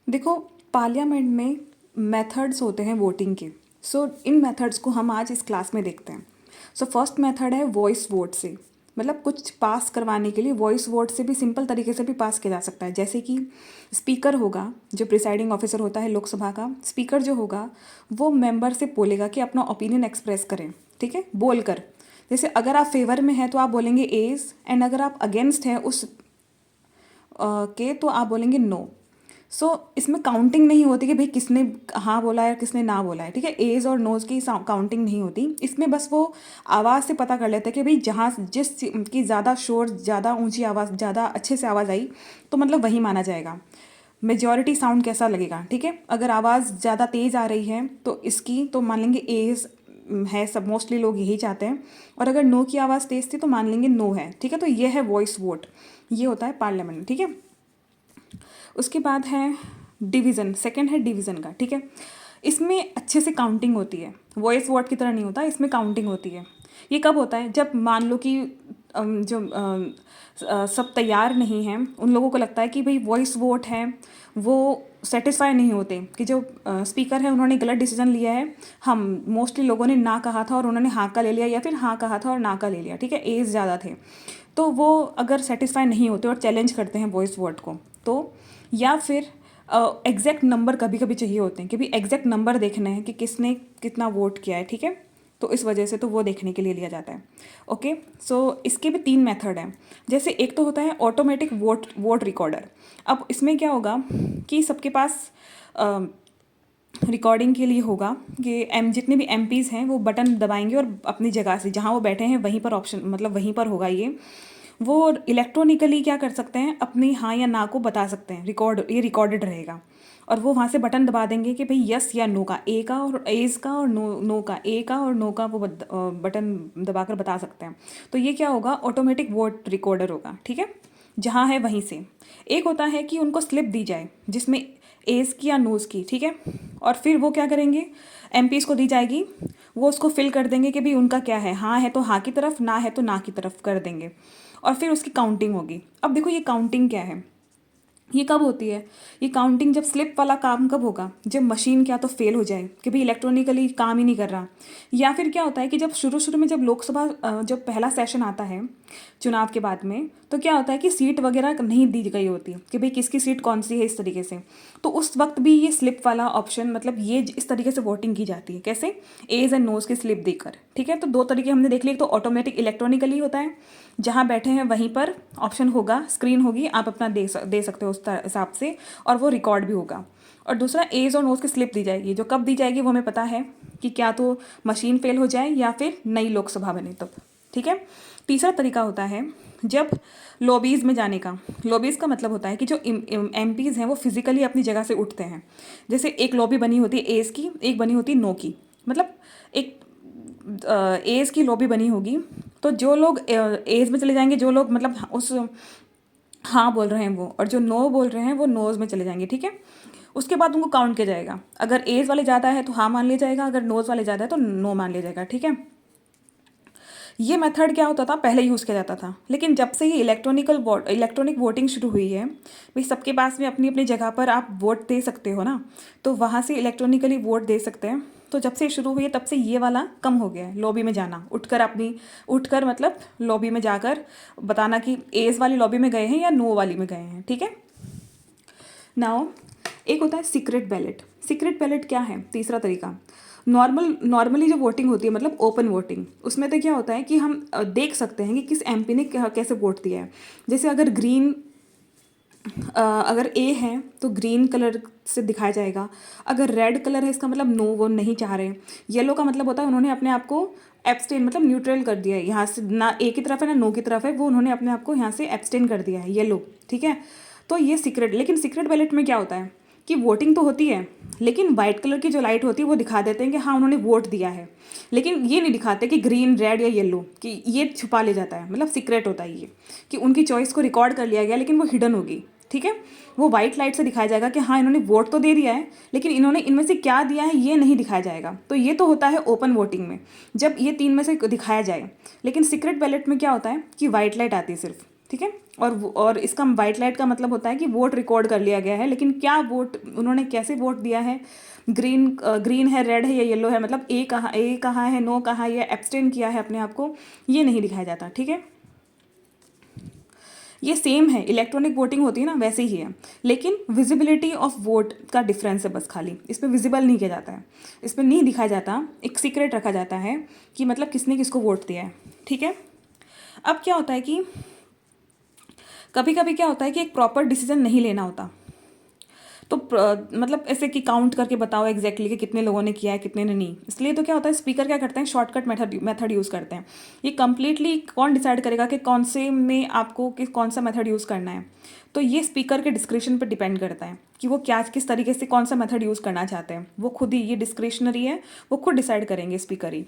देखो, पार्लियामेंट में मेथड्स होते हैं वोटिंग के। सो इन मेथड्स को हम आज इस क्लास में देखते हैं। सो फर्स्ट मेथड है वॉइस वोट से, मतलब कुछ पास करवाने के लिए वॉइस वोट से भी सिंपल तरीके से भी पास किया जा सकता है। जैसे कि स्पीकर होगा, जो प्रिसाइडिंग ऑफिसर होता है लोकसभा का, स्पीकर जो होगा वो मेंबर से बोलेगा कि अपना ओपिनियन एक्सप्रेस करें, ठीक है, बोल कर। जैसे अगर आप फेवर में हैं तो आप बोलेंगे एज, एंड अगर आप अगेंस्ट हैं उस के तो आप बोलेंगे नो। सो इसमें काउंटिंग नहीं होती कि भाई किसने हाँ बोला है और किसने ना बोला है, ठीक है। एज और नोज की काउंटिंग नहीं होती इसमें। बस वो आवाज़ से पता कर लेते हैं कि भाई जहाँ जिस की ज़्यादा शोर, ज़्यादा ऊंची आवाज़, ज़्यादा अच्छे से आवाज़ आई तो मतलब वही माना जाएगा। मेजॉरिटी साउंड कैसा लगेगा, ठीक है। अगर आवाज़ ज़्यादा तेज़ आ रही है तो इसकी तो मान लेंगे एज है, सब मोस्टली लोग यही चाहते हैं। और अगर नो की आवाज़ तेज़ थी तो मान लेंगे नो है, ठीक है। तो ये है वॉइस वोट, ये होता है पार्लियामेंट में, ठीक है। उसके बाद है डिवीज़न, सेकंड है डिवीज़न का, ठीक है। इसमें अच्छे से काउंटिंग होती है, वॉइस वोट की तरह नहीं होता, इसमें काउंटिंग होती है। ये कब होता है, जब मान लो कि सब तैयार नहीं हैं, उन लोगों को लगता है कि भाई वॉइस वोट है, वो सेटिस्फाई नहीं होते कि जो स्पीकर है उन्होंने गलत डिसीजन लिया है। हम मोस्टली लोगों ने ना कहा था और उन्होंने हाँ का ले लिया, या फिर हाँ कहा था और ना का ले लिया, ठीक है, एज ज़्यादा थे। तो वो अगर सेटिस्फाई नहीं होते और चैलेंज करते हैं वॉइस वोट को, तो या फिर एग्जैक्ट नंबर कभी कभी चाहिए होते हैं कि भाई एग्जैक्ट नंबर देखना है कि किसने कितना वोट किया है, ठीक है। तो इस वजह से तो वो देखने के लिए लिया जाता है। ओके, सो इसके भी 3 मेथड हैं। जैसे एक तो होता है ऑटोमेटिक वोट रिकॉर्डर। अब इसमें क्या होगा कि सबके पास रिकॉर्डिंग के लिए होगा कि जितने भी एमपीज़ हैं वो बटन दबाएंगे और अपनी जगह से जहाँ वो बैठे हैं वहीं पर ऑप्शन, मतलब वहीं पर होगा ये। वो इलेक्ट्रॉनिकली क्या कर सकते हैं, अपनी हाँ या ना को बता सकते हैं, ये रिकॉर्डेड रहेगा। और वो वहाँ से बटन दबा देंगे कि भाई यस या नो का, ए का और एज का, और नो का, ए का और नो का, वो बटन दबाकर बता सकते हैं। तो ये क्या होगा, ऑटोमेटिक वोट रिकॉर्डर होगा, ठीक है, जहाँ है वहीं से। एक होता है कि उनको स्लिप दी जाए जिसमें एज की या नोज़ की, ठीक है। और फिर वो क्या करेंगे, एमपीज़ को दी जाएगी, वो उसको फिल कर देंगे कि भाई उनका क्या है, हाँ है तो हाँ की तरफ, ना है तो ना की तरफ कर देंगे। और फिर उसकी काउंटिंग होगी। अब देखो ये काउंटिंग क्या है, ये कब होती है, ये काउंटिंग जब स्लिप वाला काम कब होगा, जब मशीन क्या तो फेल हो जाए कि भाई इलेक्ट्रॉनिकली काम ही नहीं कर रहा। या फिर क्या होता है कि जब शुरू शुरू में जब लोकसभा जब पहला सेशन आता है चुनाव के बाद में, तो क्या होता है कि सीट वगैरह नहीं दी गई होती कि भाई किसकी सीट कौन सी है, इस तरीके से। तो उस वक्त भी ये स्लिप वाला ऑप्शन, मतलब ये इस तरीके से वोटिंग की जाती है, कैसे, एज एंड नोज की स्लिप देकर, ठीक है। तो 2 तरीके हमने देख लिए, एक तो ऑटोमेटिक इलेक्ट्रॉनिकली होता है, जहाँ बैठे हैं वहीं पर ऑप्शन होगा, स्क्रीन होगी, आप अपना दे सकते हो उस हिसाब से, और वो रिकॉर्ड भी होगा। और दूसरा एज और नोज की स्लिप दी जाएगी, जो कब दी जाएगी वो हमें पता है कि क्या तो मशीन फेल हो जाए या फिर नई लोकसभा बने तब, ठीक है। तीसरा तरीका होता है जब लॉबीज़ में जाने का। लॉबीज़ का मतलब होता है कि जो एमपीज़ हैं वो फिजिकली अपनी जगह से उठते हैं। जैसे एक लॉबी बनी होती है एज की, एक बनी होती है नो की, मतलब एक एज की लॉबी बनी होगी, तो जो लोग एज में चले जाएंगे, जो लोग मतलब उस हाँ बोल रहे हैं वो, और जो नो बोल रहे हैं वो नोज़ में चले जाएंगे, ठीक है। उसके बाद उनको काउंट किया जाएगा, अगर एज वाले ज़्यादा है तो हाँ मान लिया जाएगा, अगर नोज़ वाले ज़्यादा है तो नो मान लिया जाएगा, ठीक है। ये मेथड क्या होता था, पहले यूज़ किया जाता था, लेकिन जब से ये इलेक्ट्रॉनिक वोटिंग शुरू हुई है, भाई सबके पास में अपनी अपनी जगह पर आप वोट दे सकते हो ना, तो वहाँ से इलेक्ट्रॉनिकली वोट दे सकते हैं। तो जब से शुरू हुई है तब से ये वाला कम हो गया है, लॉबी में जाना, उठकर मतलब लॉबी में जाकर बताना कि एज वाली लॉबी में गए हैं या नो वाली में गए हैं, ठीक है। नाउ एक होता है सीक्रेट बैलेट। सीक्रेट बैलेट क्या है, तीसरा तरीका। नॉर्मली जो वोटिंग होती है, मतलब ओपन वोटिंग, उसमें तो क्या होता है कि हम देख सकते हैं कि किस एमपी ने कैसे वोट दिया है। जैसे अगर ए है तो ग्रीन कलर से दिखाया जाएगा, अगर रेड कलर है इसका मतलब नो, वो नहीं चाह रहे। येलो का मतलब होता है उन्होंने अपने आप को एब्सटेन, मतलब न्यूट्रल कर दिया है, यहाँ से ना ए की तरफ है ना नो की तरफ है, वो उन्होंने अपने आप को यहाँ से एब्सटेन कर दिया है, येलो, ठीक है। तो ये सीक्रेट, लेकिन सीक्रेट बैलेट में क्या होता है कि वोटिंग तो होती है, लेकिन वाइट कलर की जो लाइट होती है वो दिखा देते हैं कि हाँ उन्होंने वोट दिया है, लेकिन ये नहीं दिखाते कि ग्रीन, रेड या येलो, कि ये छुपा ले जाता है, मतलब सीक्रेट होता है ये, कि उनकी चॉइस को रिकॉर्ड कर लिया गया लेकिन वो हिडन होगी, ठीक है। वो वाइट लाइट से दिखाया जाएगा कि हाँ इन्होंने वोट तो दे दिया है, लेकिन इन्होंने इनमें से क्या दिया है ये नहीं दिखाया जाएगा। तो ये तो होता है ओपन वोटिंग में, जब ये 3 में से दिखाया जाए। लेकिन सीक्रेट बैलेट में क्या होता है कि वाइट लाइट आती है सिर्फ, ठीक है। और इसका वाइट लाइट का मतलब होता है कि वोट रिकॉर्ड कर लिया गया है, लेकिन क्या वोट उन्होंने कैसे वोट दिया है, ग्रीन है, रेड है या येलो है, मतलब ए कहाँ है, नो कहाँ है, या एब्सटेन किया है अपने आप को, ये नहीं दिखाया जाता। ठीक है, ये सेम है, इलेक्ट्रॉनिक वोटिंग होती है ना वैसे ही है, लेकिन विजिबिलिटी ऑफ वोट का डिफरेंस है बस खाली, इसमें विजिबल नहीं किया जाता है, इसमें नहीं दिखाया जाता, एक सीक्रेट रखा जाता है कि मतलब किसने किसको वोट दिया है। ठीक है, अब क्या होता है कि कभी कभी क्या होता है कि एक प्रॉपर डिसीजन नहीं लेना होता, तो मतलब ऐसे कि काउंट करके बताओ एग्जैक्टली कि कितने लोगों ने किया है कितने ने नहीं, इसलिए तो क्या होता है स्पीकर क्या करते हैं, शॉर्टकट मेथड यूज़ करते हैं। ये कंप्लीटली कौन डिसाइड करेगा कि कौन से में आपको कौन सा मेथड यूज़ करना है, तो ये स्पीकर के डिस्क्रिप्शन पर डिपेंड करता है कि वो क्या किस तरीके से कौन सा मेथड यूज़ करना चाहते हैं, वो खुद ही, ये डिस्क्रिशनरी है, वो खुद डिसाइड करेंगे स्पीकर ही।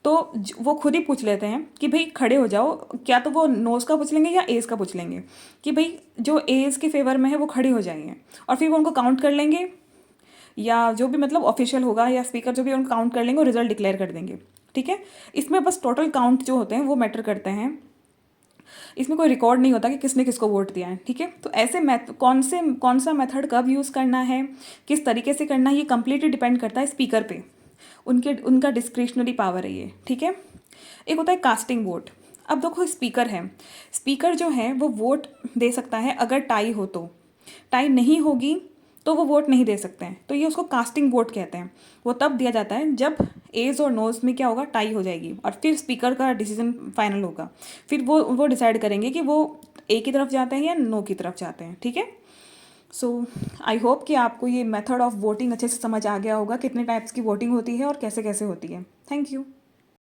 तो वो खुद ही पूछ लेते हैं कि भाई खड़े हो जाओ, क्या तो वो नोज़ का पूछ लेंगे या एज का पूछ लेंगे, कि भाई जो एज के फेवर में है वो खड़े हो जाएंगे, और फिर वो उनको काउंट कर लेंगे, या जो भी मतलब ऑफिशियल होगा या स्पीकर जो भी उनको काउंट कर लेंगे और रिजल्ट डिक्लेयर कर देंगे। ठीक है, इसमें बस टोटल काउंट जो होते हैं वो मैटर करते हैं, इसमें कोई रिकॉर्ड नहीं होता कि किसने किसको वोट दिया है। ठीक है, तो ऐसे कौन सा मेथड कब यूज़ करना है, किस तरीके से करना है, ये कंप्लीटली डिपेंड करता है स्पीकर पे, उनका डिस्क्रिशनरी पावर है ये। ठीक है, एक होता है कास्टिंग वोट। अब देखो स्पीकर है, स्पीकर जो है वो वोट दे सकता है अगर टाई हो, तो टाई नहीं होगी तो वो वोट नहीं दे सकते हैं, तो ये उसको कास्टिंग वोट कहते हैं। वो तब दिया जाता है जब एज और नोज में क्या होगा, टाई हो जाएगी, और फिर स्पीकर का डिसीजन फाइनल होगा, फिर वो डिसाइड करेंगे कि वो ए की तरफ जाते हैं या नो की तरफ जाते हैं। ठीक है, सो आई होप कि आपको ये मेथड ऑफ वोटिंग अच्छे से समझ आ गया होगा, कितने टाइप्स की वोटिंग होती है और कैसे कैसे होती है। Thank you.